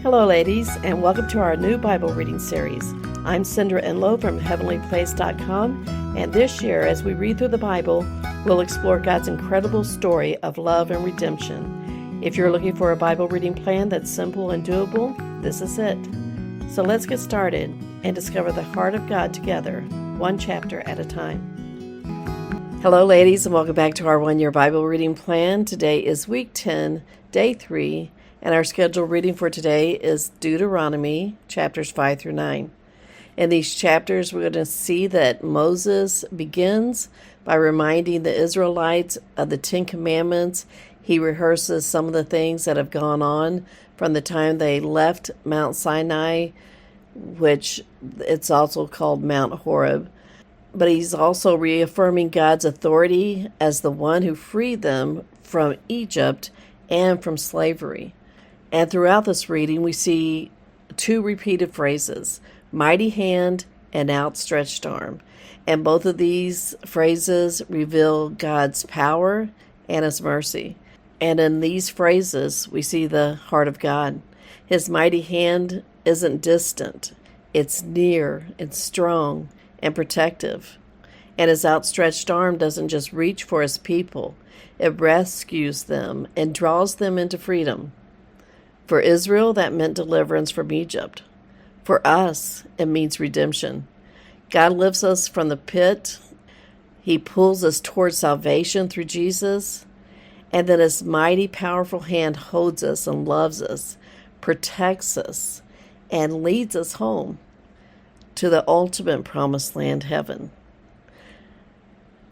Hello, ladies, and welcome to our new Bible reading series. I'm Cindra Enlow from HeavenlyPlace.com, and this year, as we read through the Bible, we'll explore God's incredible story of love and redemption. If you're looking for a Bible reading plan that's simple and doable, this is it. So let's get started and discover the heart of God together, one chapter at a time. Hello, ladies, and welcome back to our one-year Bible reading plan. Today is week 10, day 3, and our scheduled reading for today is Deuteronomy, chapters 5 through 9. In these chapters, we're going to see that Moses begins by reminding the Israelites of the Ten Commandments. He rehearses some of the things that have gone on from the time they left Mount Sinai, which it's also called Mount Horeb. But he's also reaffirming God's authority as the one who freed them from Egypt and from slavery. And throughout this reading, we see two repeated phrases, mighty hand and outstretched arm. And both of these phrases reveal God's power and His mercy. And in these phrases, we see the heart of God. His mighty hand isn't distant. It's near and strong and protective. And His outstretched arm doesn't just reach for His people. It rescues them and draws them into freedom. For Israel, that meant deliverance from Egypt. For us, it means redemption. God lifts us from the pit. He pulls us towards salvation through Jesus. And then His mighty, powerful hand holds us and loves us, protects us, and leads us home to the ultimate promised land, heaven.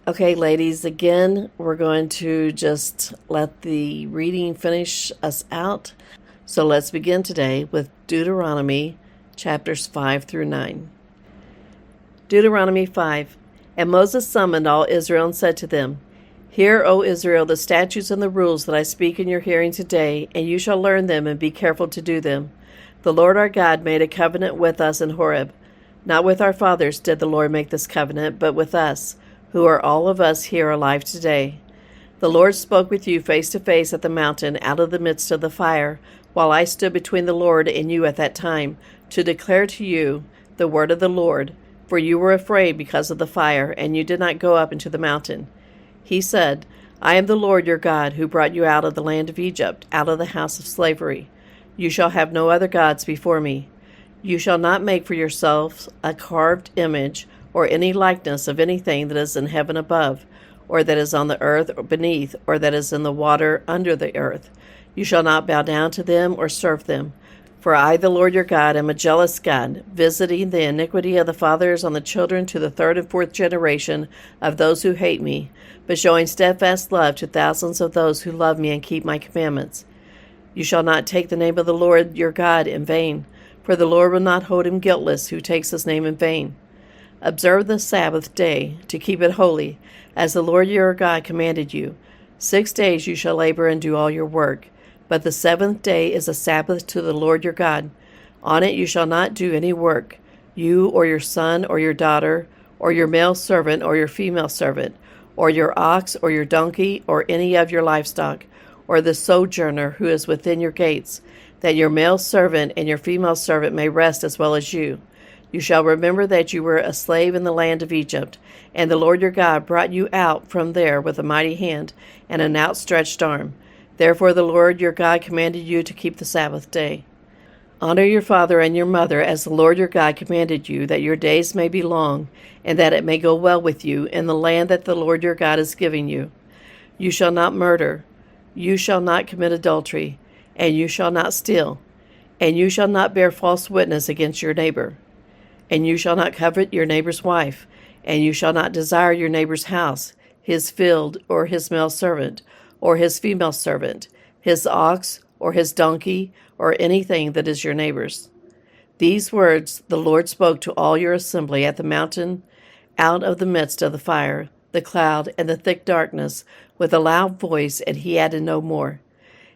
Okay, ladies, again, we're going to just let the reading finish us out. So let's begin today with Deuteronomy chapters 5 through 9. Deuteronomy 5. And Moses summoned all Israel and said to them, Hear, O Israel, the statutes and the rules that I speak in your hearing today, and you shall learn them and be careful to do them. The Lord our God made a covenant with us in Horeb. Not with our fathers did the Lord make this covenant, but with us, who are all of us here alive today. The Lord spoke with you face to face at the mountain out of the midst of the fire, while I stood between the Lord and you at that time, to declare to you the word of the Lord, for you were afraid because of the fire, and you did not go up into the mountain. He said, I am the Lord your God, who brought you out of the land of Egypt, out of the house of slavery. You shall have no other gods before me. You shall not make for yourselves a carved image, or any likeness of anything that is in heaven above, or that is on the earth beneath, or that is in the water under the earth. You shall not bow down to them or serve them. For I, the Lord your God, am a jealous God, visiting the iniquity of the fathers on the children to the third and fourth generation of those who hate me, but showing steadfast love to thousands of those who love me and keep my commandments. You shall not take the name of the Lord your God in vain, for the Lord will not hold him guiltless who takes his name in vain. Observe the Sabbath day to keep it holy, as the Lord your God commanded you. 6 days you shall labor and do all your work, but the seventh day is a Sabbath to the Lord your God. On it you shall not do any work, you or your son or your daughter, or your male servant or your female servant, or your ox or your donkey, or any of your livestock, or the sojourner who is within your gates, that your male servant and your female servant may rest as well as you. You shall remember that you were a slave in the land of Egypt, and the Lord your God brought you out from there with a mighty hand and an outstretched arm. Therefore the Lord your God commanded you to keep the Sabbath day. Honor your father and your mother as the Lord your God commanded you, that your days may be long, and that it may go well with you in the land that the Lord your God is giving you. You shall not murder, you shall not commit adultery, and you shall not steal, and you shall not bear false witness against your neighbor. And you shall not covet your neighbor's wife, and you shall not desire your neighbor's house, his field, or his male servant, or his female servant, his ox, or his donkey, or anything that is your neighbor's. These words the Lord spoke to all your assembly at the mountain, out of the midst of the fire, the cloud, and the thick darkness, with a loud voice, and he added no more.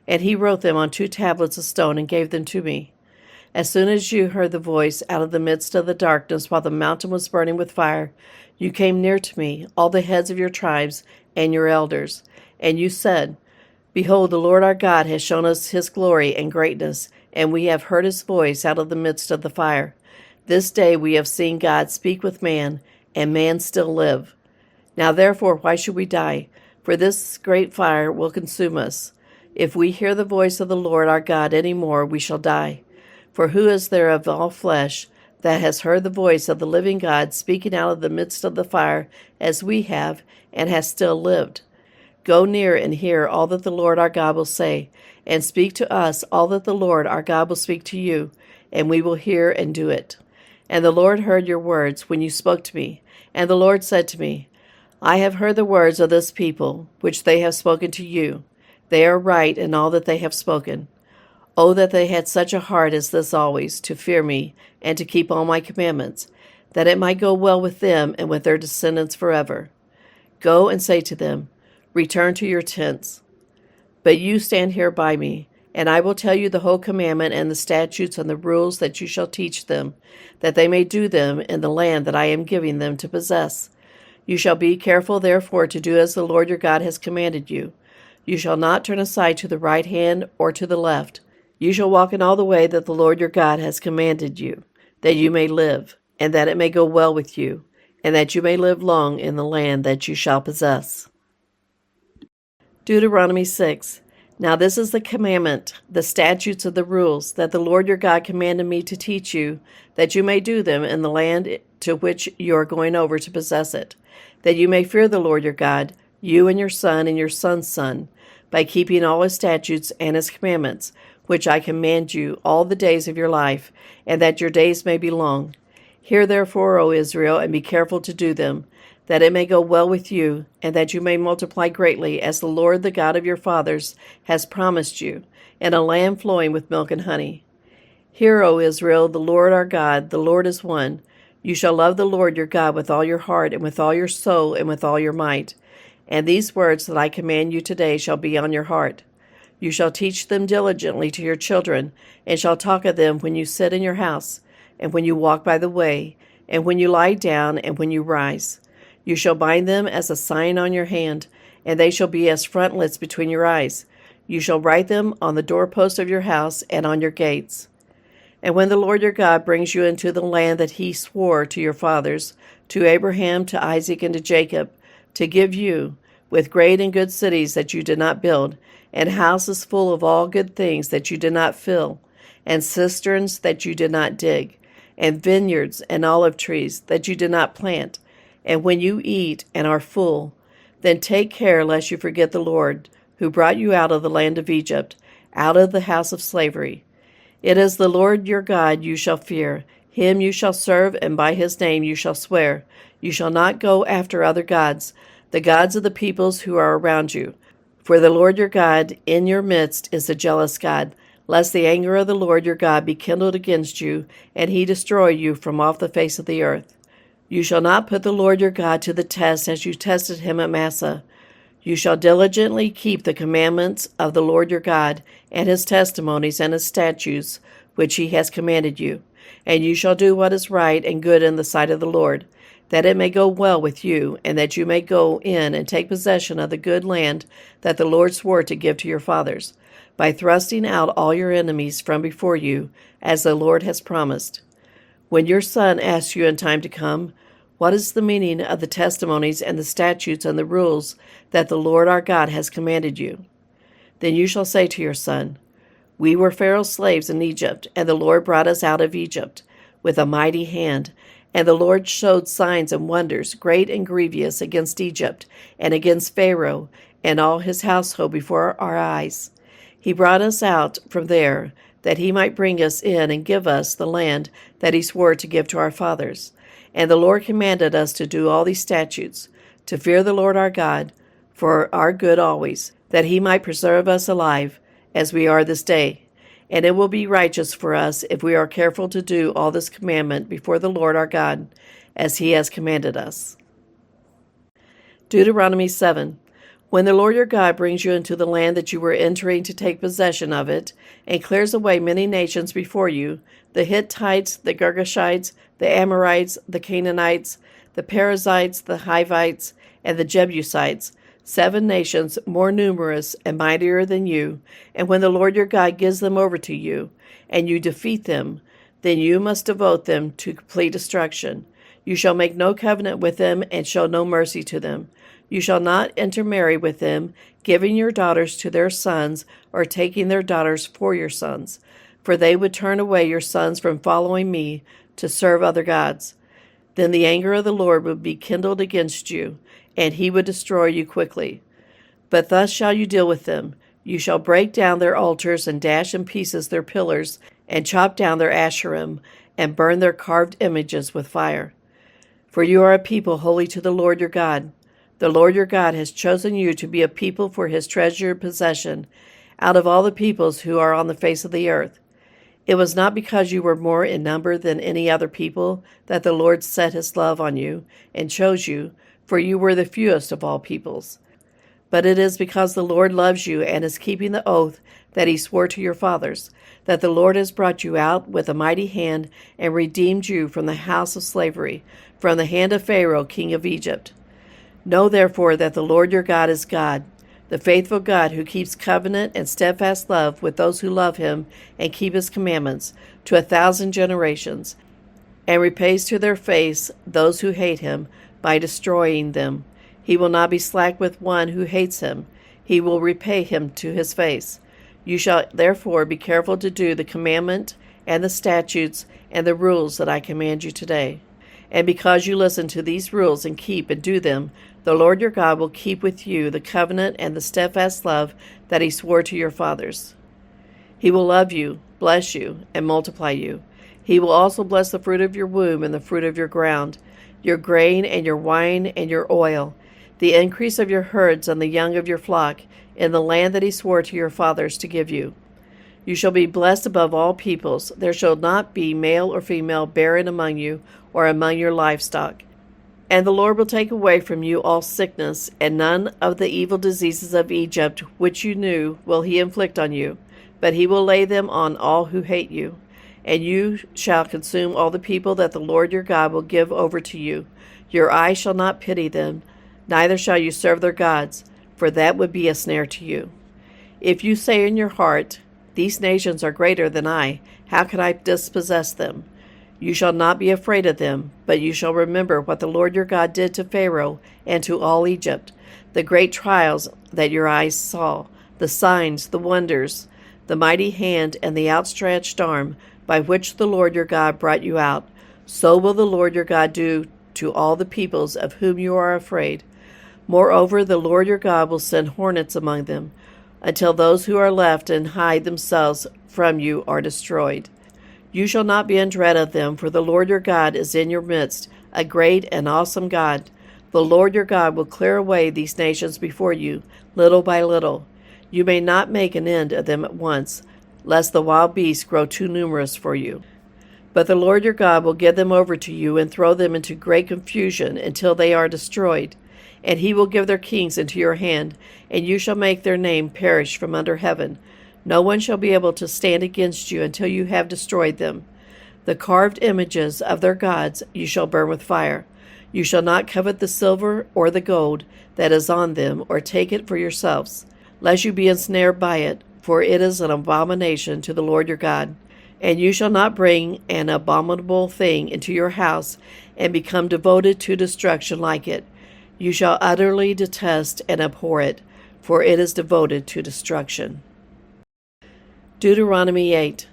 And he wrote them on 2 tablets of stone and gave them to me. As soon as you heard the voice out of the midst of the darkness while the mountain was burning with fire, you came near to me, all the heads of your tribes and your elders, and you said, Behold, the Lord our God has shown us his glory and greatness, and we have heard his voice out of the midst of the fire. This day we have seen God speak with man, and man still live. Now therefore, why should we die? For this great fire will consume us. If we hear the voice of the Lord our God any more, we shall die. For who is there of all flesh that has heard the voice of the living God speaking out of the midst of the fire, as we have, and has still lived? Go near and hear all that the Lord our God will say, and speak to us all that the Lord our God will speak to you, and we will hear and do it. And the Lord heard your words when you spoke to me. And the Lord said to me, I have heard the words of this people, which they have spoken to you. They are right in all that they have spoken. Oh, that they had such a heart as this always, to fear me, and to keep all my commandments, that it might go well with them and with their descendants forever. Go and say to them, Return to your tents. But you stand here by me, and I will tell you the whole commandment and the statutes and the rules that you shall teach them, that they may do them in the land that I am giving them to possess. You shall be careful, therefore, to do as the Lord your God has commanded you. You shall not turn aside to the right hand or to the left. You shall walk in all the way that the Lord your God has commanded you, that you may live, and that it may go well with you, and that you may live long in the land that you shall possess. Deuteronomy 6. Now this is the commandment, the statutes and the rules that the Lord your God commanded me to teach you, that you may do them in the land to which you are going over to possess it, that you may fear the Lord your God, you and your son and your son's son, by keeping all his statutes and his commandments, which I command you all the days of your life, and that your days may be long. Hear therefore, O Israel, and be careful to do them, that it may go well with you, and that you may multiply greatly, as the Lord, the God of your fathers, has promised you, in a land flowing with milk and honey. Hear, O Israel, the Lord our God, the Lord is one. You shall love the Lord your God with all your heart, and with all your soul, and with all your might. And these words that I command you today shall be on your heart. You shall teach them diligently to your children, and shall talk of them when you sit in your house, and when you walk by the way, and when you lie down, and when you rise. You shall bind them as a sign on your hand, and they shall be as frontlets between your eyes. You shall write them on the doorposts of your house and on your gates. And when the Lord your God brings you into the land that he swore to your fathers, to Abraham, to Isaac, and to Jacob, to give you, with great and good cities that you did not build, and houses full of all good things that you did not fill, and cisterns that you did not dig, and vineyards and olive trees that you did not plant. And when you eat and are full, then take care lest you forget the Lord, who brought you out of the land of Egypt, out of the house of slavery. It is the Lord your God you shall fear. Him you shall serve, and by his name you shall swear. You shall not go after other gods, the gods of the peoples who are around you. For the Lord your God in your midst is a jealous God, lest the anger of the Lord your God be kindled against you, and he destroy you from off the face of the earth. You shall not put the Lord your God to the test as you tested him at Massah. You shall diligently keep the commandments of the Lord your God, and his testimonies and his statutes, which he has commanded you. And you shall do what is right and good in the sight of the Lord, that it may go well with you, and that you may go in and take possession of the good land that the Lord swore to give to your fathers, by thrusting out all your enemies from before you, as the Lord has promised. When your son asks you in time to come, what is the meaning of the testimonies and the statutes and the rules that the Lord our God has commanded you? Then you shall say to your son, We were Pharaoh's slaves in Egypt, and the Lord brought us out of Egypt with a mighty hand. And the Lord showed signs and wonders, great and grievous, against Egypt, and against Pharaoh, and all his household before our eyes. He brought us out from there, that he might bring us in and give us the land that he swore to give to our fathers. And the Lord commanded us to do all these statutes, to fear the Lord our God, for our good always, that he might preserve us alive, as we are this day. And it will be righteous for us if we are careful to do all this commandment before the Lord our God, as he has commanded us. Deuteronomy 7. When the Lord your God brings you into the land that you were entering to take possession of it, and clears away many nations before you, the Hittites, the Girgashites, the Amorites, the Canaanites, the Perizzites, the Hivites, and the Jebusites, 7 nations more numerous and mightier than you, and when the Lord your God gives them over to you, and you defeat them, then you must devote them to complete destruction. You shall make no covenant with them and show no mercy to them. You shall not intermarry with them, giving your daughters to their sons or taking their daughters for your sons, for they would turn away your sons from following me to serve other gods. Then the anger of the Lord would be kindled against you, and he would destroy you quickly. But thus shall you deal with them. You shall break down their altars and dash in pieces their pillars, and chop down their Asherim, and burn their carved images with fire. For you are a people holy to the Lord your God. The Lord your God has chosen you to be a people for his treasured possession out of all the peoples who are on the face of the earth. It was not because you were more in number than any other people that the Lord set his love on you and chose you, for you were the fewest of all peoples. But it is because the Lord loves you and is keeping the oath that he swore to your fathers, that the Lord has brought you out with a mighty hand and redeemed you from the house of slavery, from the hand of Pharaoh, king of Egypt. Know therefore that the Lord your God is God, the faithful God who keeps covenant and steadfast love with those who love him and keep his commandments to 1,000 generations, and repays to their face those who hate him by destroying them. He will not be slack with one who hates him. He will repay him to his face. You shall therefore be careful to do the commandment and the statutes and the rules that I command you today. And because you listen to these rules and keep and do them, the Lord your God will keep with you the covenant and the steadfast love that he swore to your fathers. He will love you, bless you, and multiply you. He will also bless the fruit of your womb and the fruit of your ground, your grain and your wine and your oil, the increase of your herds and the young of your flock, in the land that he swore to your fathers to give you. You shall be blessed above all peoples. There shall not be male or female barren among you or among your livestock. And the Lord will take away from you all sickness, and none of the evil diseases of Egypt which you knew will he inflict on you, but he will lay them on all who hate you. And you shall consume all the people that the Lord your God will give over to you. Your eye shall not pity them, neither shall you serve their gods, for that would be a snare to you. If you say in your heart, these nations are greater than I, how can I dispossess them? You shall not be afraid of them, but you shall remember what the Lord your God did to Pharaoh and to all Egypt, the great trials that your eyes saw, the signs, the wonders, the mighty hand and the outstretched arm by which the Lord your God brought you out. So will the Lord your God do to all the peoples of whom you are afraid. Moreover, the Lord your God will send hornets among them, until those who are left and hide themselves from you are destroyed. You shall not be in dread of them, for the Lord your God is in your midst, a great and awesome God. The Lord your God will clear away these nations before you, little by little. You may not make an end of them at once, lest the wild beasts grow too numerous for you. But the Lord your God will give them over to you and throw them into great confusion until they are destroyed. And he will give their kings into your hand, and you shall make their name perish from under heaven. No one shall be able to stand against you until you have destroyed them. The carved images of their gods you shall burn with fire. You shall not covet the silver or the gold that is on them, or take it for yourselves, lest you be ensnared by it, for it is an abomination to the Lord your God. And you shall not bring an abominable thing into your house, and become devoted to destruction like it. You shall utterly detest and abhor it, for it is devoted to destruction. Deuteronomy 8.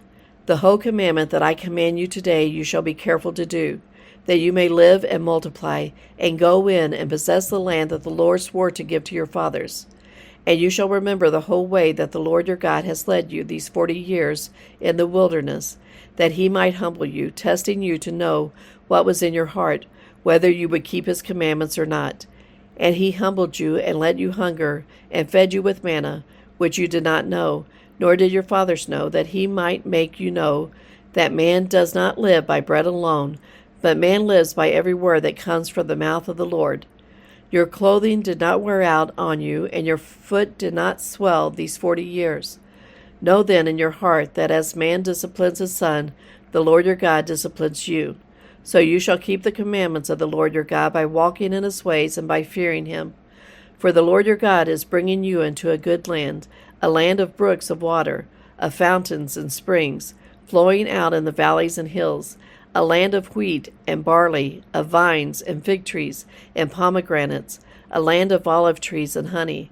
The whole commandment that I command you today you shall be careful to do, that you may live and multiply, and go in and possess the land that the Lord swore to give to your fathers. And you shall remember the whole way that the Lord your God has led you these 40 years in the wilderness, that he might humble you, testing you to know what was in your heart, whether you would keep his commandments or not. And he humbled you and let you hunger, and fed you with manna, which you did not know, nor did your fathers know, that he might make you know that man does not live by bread alone, but man lives by every word that comes from the mouth of the Lord. Your clothing did not wear out on you, and your foot did not swell these 40 years. Know then in your heart that as man disciplines his son, the Lord your God disciplines you. So you shall keep the commandments of the Lord your God by walking in his ways and by fearing him. For the Lord your God is bringing you into a good land, a land of brooks of water, of fountains and springs, flowing out in the valleys and hills, a land of wheat and barley, of vines and fig trees and pomegranates, a land of olive trees and honey,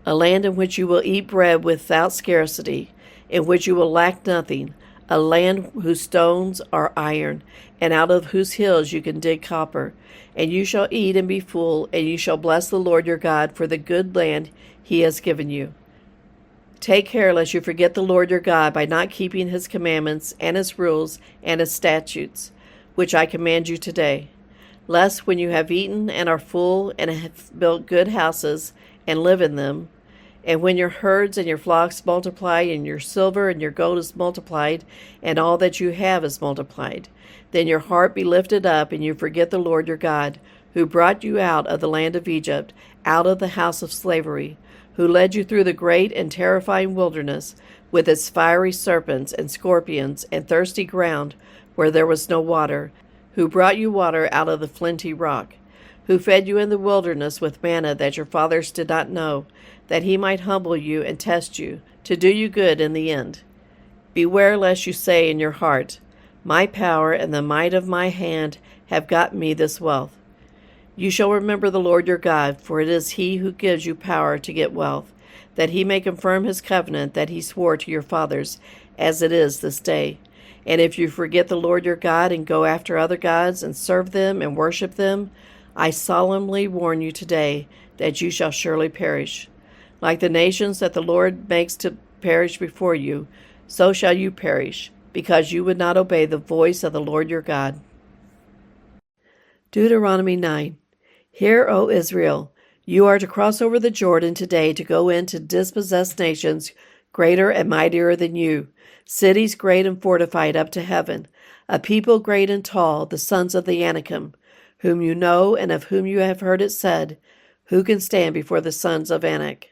a land in which you will eat bread without scarcity, in which you will lack nothing, a land whose stones are iron, and out of whose hills you can dig copper. And you shall eat and be full, and you shall bless the Lord your God for the good land he has given you. Take care lest you forget the Lord your God by not keeping his commandments and his rules and his statutes, which I command you today. Lest when you have eaten and are full and have built good houses and live in them, and when your herds and your flocks multiply, and your silver and your gold is multiplied, and all that you have is multiplied, then your heart be lifted up, and you forget the Lord your God, who brought you out of the land of Egypt, out of the house of slavery, who led you through the great and terrifying wilderness, with its fiery serpents and scorpions and thirsty ground where there was no water, who brought you water out of the flinty rock, who fed you in the wilderness with manna that your fathers did not know, that he might humble you and test you, to do you good in the end. Beware lest you say in your heart, My power and the might of my hand have gotten me this wealth. You shall remember the Lord your God, for it is he who gives you power to get wealth, that he may confirm his covenant that he swore to your fathers, as it is this day. And if you forget the Lord your God and go after other gods and serve them and worship them, I solemnly warn you today that you shall surely perish. Like the nations that the Lord makes to perish before you, so shall you perish, because you would not obey the voice of the Lord your God. Deuteronomy 9. Hear, O Israel, you are to cross over the Jordan today to go in to dispossess nations greater and mightier than you, cities great and fortified up to heaven, a people great and tall, the sons of the Anakim, whom you know and of whom you have heard it said, Who can stand before the sons of Anak?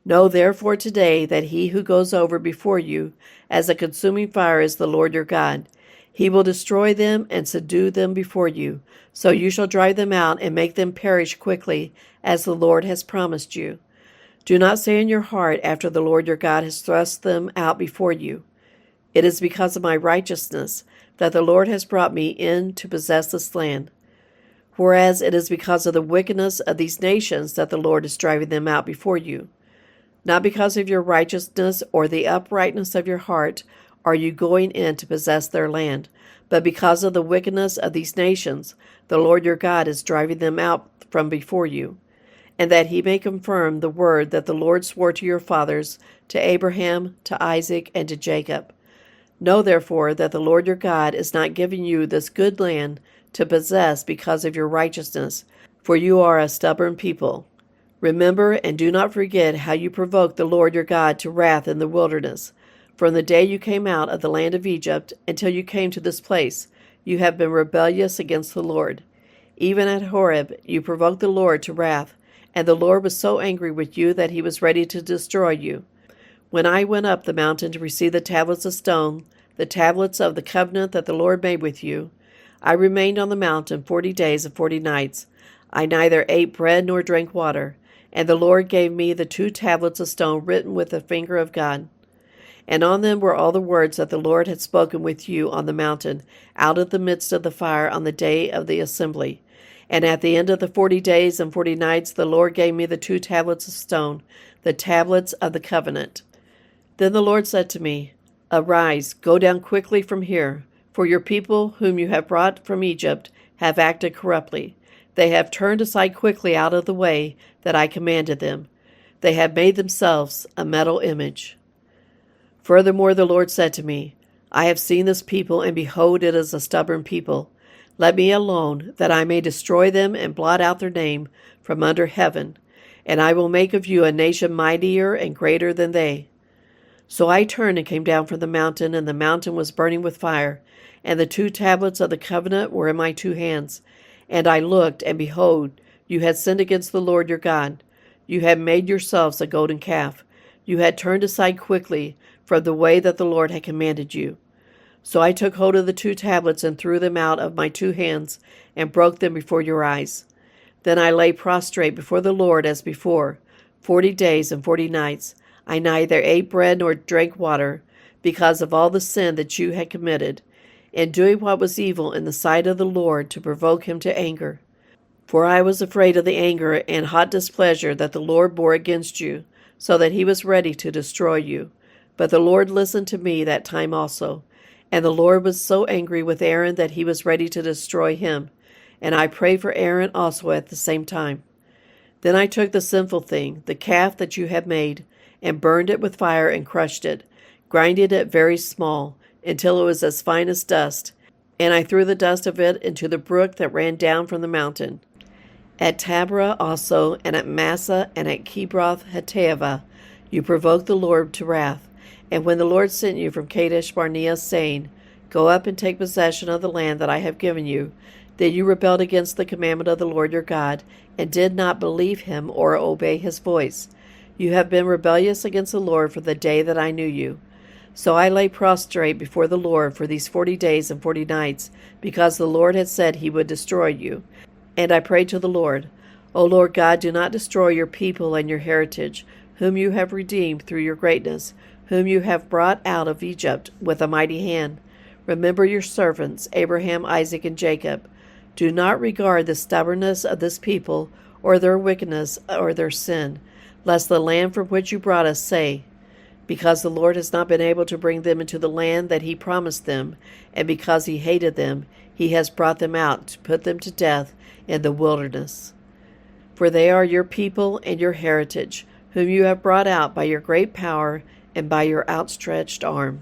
Know therefore today that he who goes over before you as a consuming fire is the Lord your God. He will destroy them and subdue them before you, so you shall drive them out and make them perish quickly, as the Lord has promised you. Do not say in your heart after the Lord your God has thrust them out before you, It is because of my righteousness that the Lord has brought me in to possess this land. Whereas it is because of the wickedness of these nations that the Lord is driving them out before you. Not because of your righteousness or the uprightness of your heart are you going in to possess their land, but because of the wickedness of these nations, the Lord your God is driving them out from before you, and that he may confirm the word that the Lord swore to your fathers, to Abraham, to Isaac, and to Jacob. Know therefore that the Lord your God is not giving you this good land to possess because of your righteousness, for you are a stubborn people. Remember and do not forget how you provoked the Lord your God to wrath in the wilderness. From the day you came out of the land of Egypt until you came to this place, you have been rebellious against the Lord. Even at Horeb you provoked the Lord to wrath, and the Lord was so angry with you that he was ready to destroy you. When I went up the mountain to receive the tablets of stone, the tablets of the covenant that the Lord made with you, I remained on the mountain 40 days and 40 nights. I neither ate bread nor drank water. And the Lord gave me the 2 tablets of stone written with the finger of God. And on them were all the words that the Lord had spoken with you on the mountain, out of the midst of the fire on the day of the assembly. And at the end of the 40 days and 40 nights, the Lord gave me the 2 tablets of stone, the tablets of the covenant. Then the Lord said to me, Arise, go down quickly from here, for your people whom you have brought from Egypt have acted corruptly. They have turned aside quickly out of the way that I commanded them. They have made themselves a metal image. Furthermore, the Lord said to me, I have seen this people, and behold, it is a stubborn people. Let me alone, that I may destroy them and blot out their name from under heaven, and I will make of you a nation mightier and greater than they. So I turned and came down from the mountain, and the mountain was burning with fire, and the 2 tablets of the covenant were in my 2 hands. And I looked, and behold, you had sinned against the Lord your God. You had made yourselves a golden calf. You had turned aside quickly from the way that the Lord had commanded you. So I took hold of the 2 tablets and threw them out of my 2 hands and broke them before your eyes. Then I lay prostrate before the Lord as before, 40 days and 40 nights. I neither ate bread nor drank water, because of all the sin that you had committed, in doing what was evil in the sight of the Lord, to provoke him to anger. For I was afraid of the anger and hot displeasure that the Lord bore against you, so that he was ready to destroy you. But the Lord listened to me that time also. And the Lord was so angry with Aaron that he was ready to destroy him. And I prayed for Aaron also at the same time. Then I took the sinful thing, the calf that you had made, and burned it with fire and crushed it, grinding it very small, until it was as fine as dust. And I threw the dust of it into the brook that ran down from the mountain. At Taberah also, and at Massah, and at Kibroth Hattaavah, you provoked the Lord to wrath. And when the Lord sent you from Kadesh Barnea, saying, Go up and take possession of the land that I have given you, then you rebelled against the commandment of the Lord your God, and did not believe him or obey his voice. You have been rebellious against the Lord from the day that I knew you. So I lay prostrate before the Lord for these 40 days and 40 nights, because the Lord had said he would destroy you. And I prayed to the Lord, O Lord God, do not destroy your people and your heritage, whom you have redeemed through your greatness, whom you have brought out of Egypt with a mighty hand. Remember your servants, Abraham, Isaac, and Jacob. Do not regard the stubbornness of this people, or their wickedness, or their sin, lest the land from which you brought us say, Because the Lord has not been able to bring them into the land that he promised them, and because he hated them, he has brought them out to put them to death in the wilderness. For they are your people and your heritage, whom you have brought out by your great power and by your outstretched arm.